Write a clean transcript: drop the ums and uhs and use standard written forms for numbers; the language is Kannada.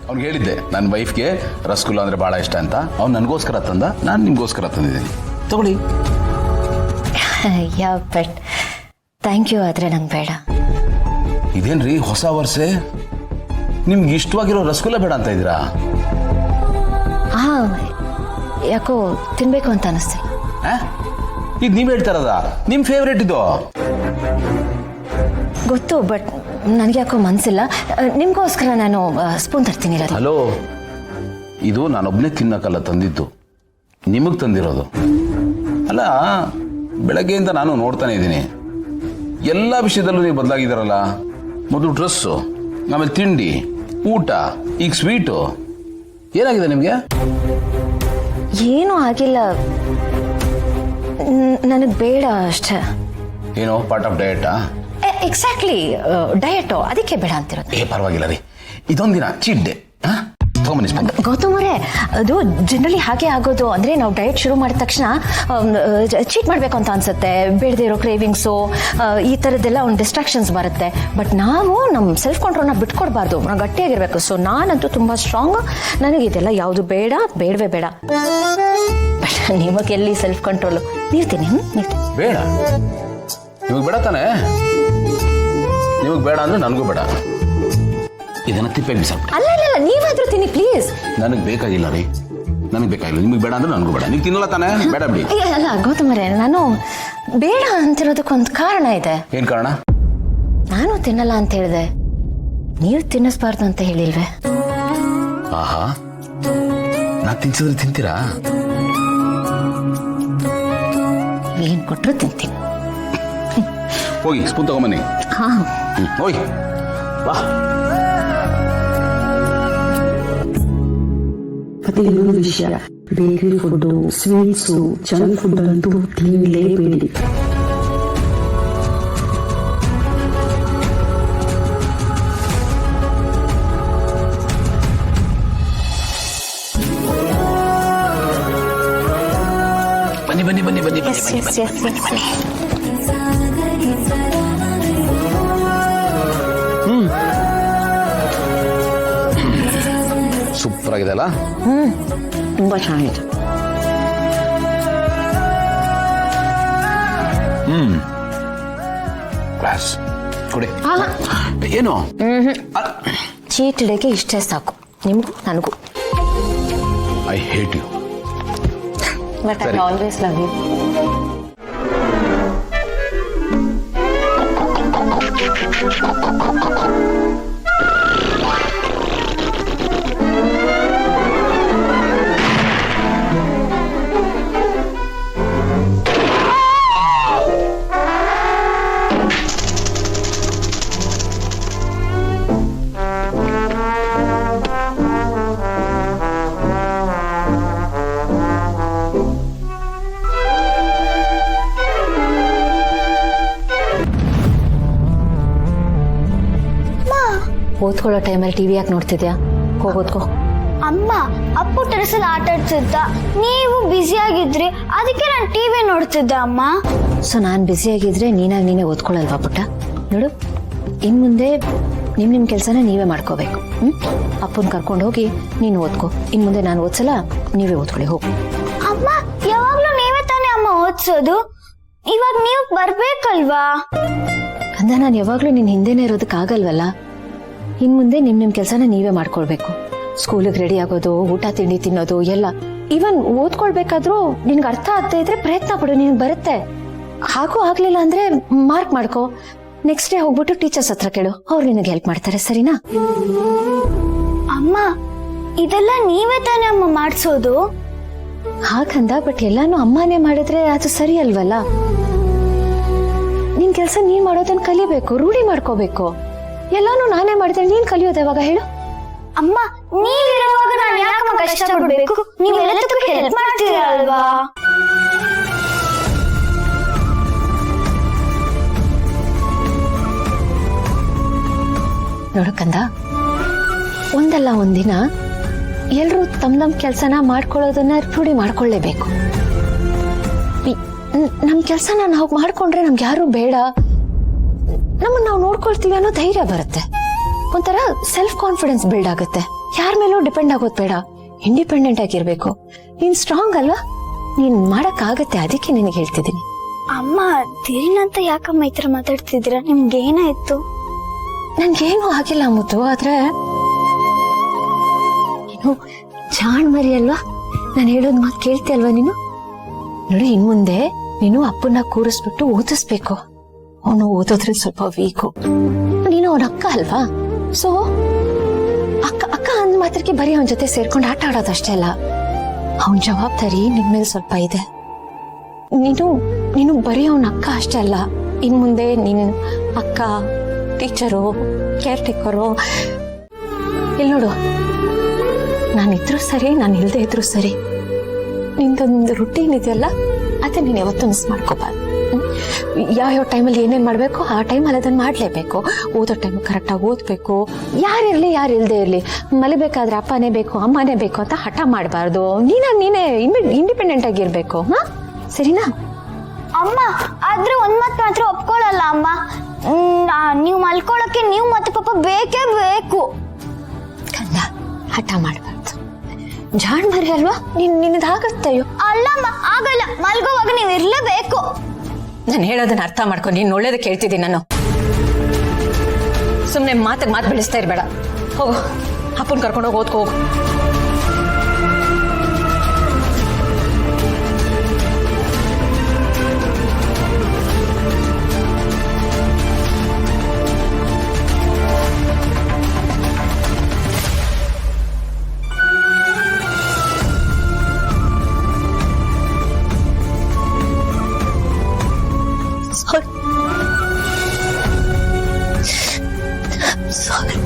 ಅವ್ನಿಗೆ ಹೇಳಿದ್ದೆ ನನ್ನ ವೈಫ್ಗೆ ರಸಗುಲ್ಲ ಅಂದರೆ ಭಾಳ ಇಷ್ಟ ಅಂತ. ಅವ್ನು ನನಗೋಸ್ಕರ ತಂದ, ನಾನು ನಿಮಗೋಸ್ಕರ ತಂದಿದ್ದೀನಿ, ತಗೊಳ್ಳಿ. ಯಾ ಬಟ್ ಥ್ಯಾಂಕ್ ಯು, ಆದರೆ ನಂಗೆ ಬೇಡ. ಇದೇನ್ರಿ ಹೊಸ ವರ್ಷ, ನಿಮ್ಗೆ ಇಷ್ಟವಾಗಿರೋ ರಸಗುಲ್ಲ ಬೇಡ ಅಂತ ಇದ್ದೀರಾ? ಹಾಂ, ಯಾಕೋ ತಿನ್ಬೇಕು ಅಂತ ಅನಿಸ್ತಿಲ್ಲ. ಇದು ನೀವು ಹೇಳ್ತಾರದ ನಿಮ್ಮ ಫೇವ್ರೇಟ್ ಇದು? ಗೊತ್ತು, ಬಟ್ ನನಗೆ ಯಾಕೋ ಮನಸ್ಸಿಲ್ಲ. ನಿಮಗೋಸ್ಕರ ನಾನು ಸ್ಪೂನ್ ತರ್ತೀನಿ. ಹಲೋ, ಇದು ನಾನೊಬ್ಬನೇ ತಿನ್ನಕ್ಕಲ್ಲ ತಂದಿದ್ದು, ನಿಮಗೆ ತಂದಿರೋದು. ಅಲ್ಲ, ಬೆಳಗ್ಗೆಯಿಂದ ನಾನು ನೋಡ್ತಾನೆ ಇದ್ದೀನಿ, ಎಲ್ಲ ವಿಷಯದಲ್ಲೂ ನೀವು ಬದಲಾಗಿದ್ದಾರಲ್ಲ. ಮೊದಲು ಡ್ರೆಸ್ಸು, ಆಮೇಲೆ ತಿಂಡಿ, ಊಟ, ಈಗ ಸ್ವೀಟು. ಏನಾಗಿದೆ ನಿಮಗೆ? ಏನೂ ಆಗಿಲ್ಲ, ನನಗೆ ಬೇಡ ಅಷ್ಟೇ. ಏನೋ ಪಾರ್ಟ್ ಆಫ್ ಡಯಟಾ? ಎಕ್ಸಾಕ್ಟ್ಲಿ, ಡಯಟು, ಅದಕ್ಕೆ ಬೇಡ ಅಂತಿರೋದು. ಪರವಾಗಿಲ್ಲ ರೀ, ಇದೊಂದಿನ ಚೀಟ್ ಡೇ. ಗೌತಮ್ ಅವರೇ, ಅದು ಜನರಲಿ ಹಾಗೆ ಆಗೋದು. ಅಂದ್ರೆ ನಾವು ಡಯಟ್ ಶುರು ಮಾಡಿದ ತಕ್ಷಣ ಚೀಟ್ ಮಾಡಬೇಕು ಅಂತ ಅನ್ಸುತ್ತೆ, ಬೇಡದೇ ಇರೋ ಕ್ರೇವಿಂಗ್ಸು, ಈ ಥರದ್ದೆಲ್ಲ ಒಂದು ಡಿಸ್ಟ್ರಾಕ್ಷನ್ಸ್ ಬರುತ್ತೆ. ಬಟ್ ನಾವು ನಮ್ಮ ಸೆಲ್ಫ್ ಕಂಟ್ರೋಲ್ನ ಬಿಟ್ಕೊಡ್ಬಾರ್ದು, ನಾವು ಗಟ್ಟಿಯಾಗಿರ್ಬೇಕು. ಸೊ ನಾನಂತೂ ತುಂಬ ಸ್ಟ್ರಾಂಗ್, ನನಗೆ ಇದೆಲ್ಲ ಯಾವುದು ಬೇಡವೇ ಬೇಡ. ಬಟ್ ನಿಮಗೆ ಎಲ್ಲಿ ಸೆಲ್ಫ್ ಕಂಟ್ರೋಲು? ನೀರ್ತೀನಿ. ಬೇಡ, ನಿಮಗೆ ಬೇಡ ತಾನೆ? ನಿಮಗೆ ಬೇಡ ಅಂದ್ರೆ ನನಗೂ ಬೇಡ. ಇದನ್ನ ತಿಪ್ಪೆ ಬಿಸಾಕ್ಬಿಡಿ. ಅಲ್ಲ, ನೀವಾದ್ರೂ ತಿನ್ನಿ ಪ್ಲೀಸ್. ನನಗೆ ಬೇಕಾಗಿಲ್ಲ ರೀ, ನನಗೆ ಬೇಕಾಗಿಲ್ಲ. ನಿಮಗೆ ಬೇಡ ಅಂದ್ರೆ ನನಗೂ ಬೇಡ. ನೀವು ತಿನ್ನಲ್ಲ ತಾನೆ? ಬೇಡ ಬಿಡಿ. ಅಲ್ಲ ಗೌತಮ್ ಅವರೇ, ನಾನು ಬೇಡ ಅಂತಿರೋದಕ್ಕೊಂದು ಕಾರಣ ಇದೆ. ಏನ್ ಕಾರಣ? ನಾನು ತಿನ್ನಲ್ಲ ಅಂತ ಹೇಳಿದೆ, ನೀವು ತಿನ್ನಿಸ್ಬಾರ್ದು ಅಂತ ಹೇಳಿಲ್ವೇ? ಆಹಾ, ನಾ ತಿನ್ಸಿದ್ರೆ ತಿಂತೀರಾ? ಏನ್ ಕೊಟ್ರು ತಿಂತೀನಿ. ಹೋಗಿ ಸ್ಪೂನ್ ತಗೊಂಬನ್ನಿ. ಹಾ, ಹೋಗಿ ಬಾ. ಮತ್ತೆ ಇನ್ನೊಂದು ವಿಷಯ, bakery food, sweets, junk food ಅಂತೂ ತಿನ್ನಲೇಬೇಡಿ. ಬನ್ನಿ ಬನ್ನಿ ಬನ್ನಿ ಬನ್ನಿ ಬನ್ನಿ. ಸೂಪರ್ ಆಗಿದೆ ಅಲ್ಲ? ತುಂಬಾ ಚೆನ್ನಾಗಿದೆ. ಕ್ಲಾಸ್ ಕೊಡಿ. ಏನು? ಚೀಟ್ ಡೇಗೆ ಇಷ್ಟೇ ಸಾಕು, ನಿಮಗೂ ನನಗೂ. I hate you. But I always love you. ಓದ್ಕೊಳ್ಳೋ ಟೈಮಲ್ಲಿ ಟಿವಿ ಯಾಕೆ ನೋಡ್ತಿದ್ಯಾ? ಹೋಗೋದ್ಕೋ. ಅಮ್ಮ, ಅಪ್ಪು ಟೆರೆಸಲ್ಲಿ ಆಟ ಆಡ್ತಿದ್ದ, ನೀವು ಬ್ಯುಸಿ ಆಗಿದ್ರಿ, ಅದಕ್ಕೆ ನಾನು ಟಿವಿ ನೋಡ್ತಿದ್ದೆ ಅಮ್ಮ. ಸೊ ನಾನು ಬ್ಯುಸಿ ಆಗಿದ್ರೆ ನೀನೇ ಓದ್ಕೊಳ್ಳಲ್ವಾ ಪುಟ್ಟ? ನೋಡು, ಇನ್ನು ಮುಂದೆ ನಿಮ್ಮ ಕೆಲಸನ ನೀವೇ ಮಾಡ್ಕೋಬೇಕು. ಅಪ್ಪನ ಕರ್ಕೊಂಡು ಹೋಗಿ ನೀನು ಓದ್ಕೋ. ಇನ್ನು ಮುಂದೆ ನಾನು ಓದ್ಸಲ್ಲ, ನೀವೇ ಓದ್ಕೊಳ್ಳಿ, ಹೋಗು. ಅಮ್ಮ, ಯಾವಾಗ್ಲೂ ನೀವೇ ತಾನೇ ಅಮ್ಮ ಓದ್ಸೋದು, ಇವಾಗ ನೀವು ಬರ್ಬೇಕಲ್ವಾ? ಕಂದ, ನಾನು ಯಾವಾಗ್ಲೂ ನಿನ್ ಹಿಂದೆನೇ ಇರೋದಕ್ಕಾಗಲ್ವಲ್ಲ. ಇನ್ ಮುಂದೆ ನಿಮ್ ಕೆಲಸನ ನೀವೇ ಮಾಡ್ಕೊಳ್ಬೇಕು. ಸ್ಕೂಲಿಗೆ ರೆಡಿ ಆಗೋದು, ಊಟ ತಿಂಡಿ ತಿನ್ನೋದು ಎಲ್ಲ. ಈವನ್ ಓದ್ಕೊಳ್ಬೇಕಾದ್ರೂ ನಿನ್ಗೆ ಅರ್ಥ ಆಗ್ತಾ ಇದ್ರೆ ಪ್ರಯತ್ನ ಪಡು, ನಿನ್ಗೆ ಬರುತ್ತೆ. ಹಾಗೂ ಆಗ್ಲಿಲ್ಲ ಅಂದ್ರೆ ಮಾರ್ಕ್ ಮಾಡ್ಕೋ. ನೆಕ್ಸ್ಟ್ ಡೇ ಹೋಗ್ಬಿಟ್ಟು ಟೀಚರ್ಸ್ ಹತ್ರ ಕೇಳು, ಅವ್ರು ನಿನಗೆ ಹೆಲ್ಪ್ ಮಾಡ್ತಾರೆ, ಸರಿನಾ? ಅಮ್ಮ, ಇದೆಲ್ಲ ನೀವೇ ತಾನೇ ಅಮ್ಮ ಮಾಡ್ಸೋದು? ಹಾಗಂದ, ಬಟ್ ಎಲ್ಲಾನು ಅಮ್ಮನೇ ಮಾಡಿದ್ರೆ ಅದು ಸರಿ ಅಲ್ವಲ್ಲ. ನಿನ್ ಕೆಲಸ ನೀನ್ ಮಾಡೋದನ್ನ ಕಲಿಬೇಕು, ರೂಢಿ ಮಾಡ್ಕೋಬೇಕು. ಎಲ್ಲಾನು ನಾನೇ ಮಾಡಿದ್ರೆ ನೀನ್ ಕಲಿಯೋದು ಯಾವಾಗ ಹೇಳು? ಅಮ್ಮ, ನೀವಿರುವಾಗ ನಾನು ಯಾಕಮ್ಮ ಕಷ್ಟಪಡ್ಬೇಕು? ನೀವು ಎಲ್ಲದಕ್ಕೂ ಹೆಲ್ಪ್ ಮಾಡ್ತೀರಾ ಅಲ್ವಾ? ನೋಡಕಂದ, ಒಂದಲ್ಲ ಒಂದಿನ ಎಲ್ರು ತಮ್ ಕೆಲ್ಸನ ಮಾಡ್ಕೊಳ್ಳೋದನ್ನ ರೂಢಿ ಮಾಡ್ಕೊಳ್ಳೇಬೇಕು. ನಮ್ ಕೆಲ್ಸನ ನಾವು ಮಾಡ್ಕೊಂಡ್ರೆ ನಮ್ಗೆ ಯಾರು ಬೇಡ, ನಮ್ಮನ್ನ ನಾವು ನೋಡ್ಕೊಳ್ತೀವಿ ಅನ್ನೋ ಧೈರ್ಯ ಬರುತ್ತೆ. ಒಂಥರ ಸೆಲ್ಫ್ ಕಾನ್ಫಿಡೆನ್ಸ್ ಬಿಲ್ಡ್ ಆಗುತ್ತೆ. ಯಾರ ಮೇಲೂ ಡಿಪೆಂಡ್ ಆಗೋದ್ ಬೇಡ, ಇಂಡಿಪೆಂಡೆಂಟ್ ಆಗಿರ್ಬೇಕು. ನೀನ್ ಸ್ಟ್ರಾಂಗ್ ಅಲ್ವಾ, ನೀನ್ ಮಾಡಕ್ ಆಗತ್ತೆ, ಅದಕ್ಕೆ ನಿನಗೆ ಹೇಳ್ತಿದ್ದೀನಿ. ಅಮ್ಮ ದಿರಿನಂತ ಯಾಕಮ್ಮ ಈ ತರ ಮಾತಾಡ್ತಿದ್ದೀರಾ? ನಿಮ್ಗೆ ಏನಾಯ್ತು? ನನ್ಗೇನು ಆಗಿಲ್ಲ ಮುದ್ದು, ಆದ್ರೆ ನೀನು ಜಾಣ್ ಮರಿ ಅಲ್ವಾ, ನಾನು ಹೇಳೋದ್ ಮಾತು ಕೇಳ್ತೀಯಲ್ವಾ ನೀನು? ನೋಡಿ, ಇನ್ ಮುಂದೆ ನೀನು ಅಪ್ಪನ್ನ ಕೂರಿಸ್ಬಿಟ್ಟು ಓದಿಸ್ಬೇಕು. ಅವನು ಓದೋದ್ರಲ್ಲಿ ಸ್ವಲ್ಪ ವೀಕು, ನೀನು ಅವನ ಅಕ್ಕ ಅಲ್ವಾ, ಸೊ ಅಕ್ಕ ಅಕ್ಕ ಅಂದ್ ಮಾತ್ರಕ್ಕೆ ಬರೀ ಅವನ ಜೊತೆ ಸೇರ್ಕೊಂಡು ಆಟ ಆಡೋದಷ್ಟೇ ಅಲ್ಲ, ಅವನ್ ಜವಾಬ್ದಾರಿ ನಿನ್ ಮೇಲೆ ಸ್ವಲ್ಪ ಇದೆ. ನೀನು ಬರೀ ಅವನ ಅಕ್ಕ ಅಷ್ಟೇ ಅಲ್ಲ, ಇನ್ ಮುಂದೆ ನಿನ್ ಅಕ್ಕ, ಟೀಚರು, ಕೇರ್ ಟೇಕರು. ಇಲ್ಲಿ ನೋಡು, ನಾನಿದ್ರು ಸರಿ, ನಾನು ಇಲ್ದೇ ಇದ್ರು ಸರಿ, ನಿಂದೊಂದು ರುಟೀನ್ ಇದೆಯಲ್ಲ, ಅದೇ ನೀನು ಯಾವತ್ತೂ ಮಿಸ್ ಮಾಡ್ಕೋಬಾರ್ದು. ಯಾವ ಟೈಮಲ್ಲಿ ಏನೇನ್ ಮಾಡ್ಬೇಕು ಆ ಟೈಮಲ್ಲಿ ಅದನ್ನ ಮಾಡ್ಲೇಬೇಕು. ಓದೋ ಟೈಮ್ ಕರೆಕ್ಟಾಗಿ ಓದ್ಬೇಕು. ಯಾರಿರ್ಲಿ ಯಾರು ಇಲ್ದೇ ಇರ್ಲಿ, ಮಲಿಬೇಕಾದ್ರೆ ಅಪ್ಪನೇ ಬೇಕು ಅಮ್ಮನೇ ಬೇಕು ಅಂತ ಹಠ ಮಾಡಬಾರ್ದು. ನೀನೇ ಇಂಡಿಪೆಂಡೆಂಟ್ ಆಗಿರ್ಬೇಕು. ಹಾ, ಸರಿನಾ? ಅಮ್ಮ ಆದ್ರೆ ಒಂದ್ ಮಾತ್ ಮಾತ್ರ ಒಪ್ಕೊಳ್ಳಲ್ಲ ಅಮ್ಮ. ನೀವು ಮಲ್ಕೊಳಕ್ಕೆ ನೀವು ಮತ್ತೆ ಪಾಪ ಬೇಕೇ ಬೇಕು. ಕಂದ, ಹಠ ಮಾಡಬಾರ್ದು. ಜಾಣ್ ಮರಿ ಅಲ್ವಾ, ನಿನ್ನದಾಗತ್ತಯ್ಯೋ. ಅಲ್ಲಮ್ಮ, ಆಗಲ್ಲ. ಮಲ್ಗೋವಾಗ ನೀವು ಇರ್ಲೇಬೇಕು. ನಾನು ಹೇಳೋದನ್ನ ಅರ್ಥ ಮಾಡ್ಕೊಂಡು ನೀನು ಒಳ್ಳೇದಕ್ಕೆ ಹೇಳ್ತಿದ್ದೀನಿ. ನಾನು ಸುಮ್ಮನೆ ಮಾತು ಬೆಳೆಸ್ತಾ ಇರ್ಬೇಡ. ಹೋಗು, ಅಪ್ಪನ್ ಕರ್ಕೊಂಡೋಗಿ ಓದ್ಕೋ ಹೋಗು. Sorry.